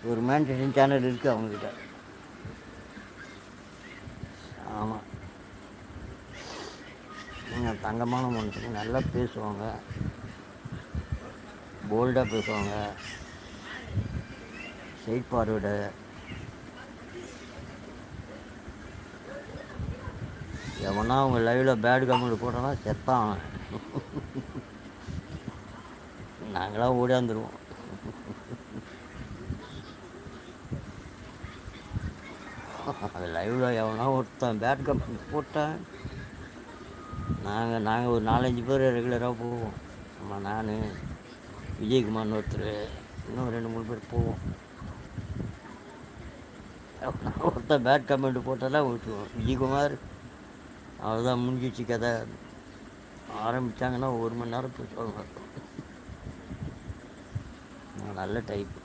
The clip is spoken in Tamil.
ஒரு மேன்டேஷன் சேனல் இருக்குது அவங்கக்கிட்ட. ஆமாம், தங்கமான மனுஷங்க, நல்லா பேசுவாங்க, போல்டாக பேசுவாங்க, ஸ்ட்ரெயிட் ஃபார்வேர்டு. எவனா அவங்க லைவில் பேட் கமெண்ட் போட்டோன்னா செத்தான் அவன். நாங்களாம் ஓடியாந்துருவோம். அது லைவில் எவனா ஒருத்தன் பேட் கமெண்ட் போட்டேன். நாங்கள் ஒரு 4-5 பேர் ரெகுலராக போவோம். ஆமாம், நான் விஜயகுமார்னு ஒருத்தர், இன்னும் 2-3 பேர் போவோம். ஒருத்தன் பேட் கமெண்ட் போட்டாலாம் விட்டுருவோம். விஜயகுமார் அவ்வளோதான், முடிஞ்சிச்சு கதை. ஆரம்பித்தாங்கன்னா 1 மணி நேரம் பேசுவாங்க. நல்ல டைப்.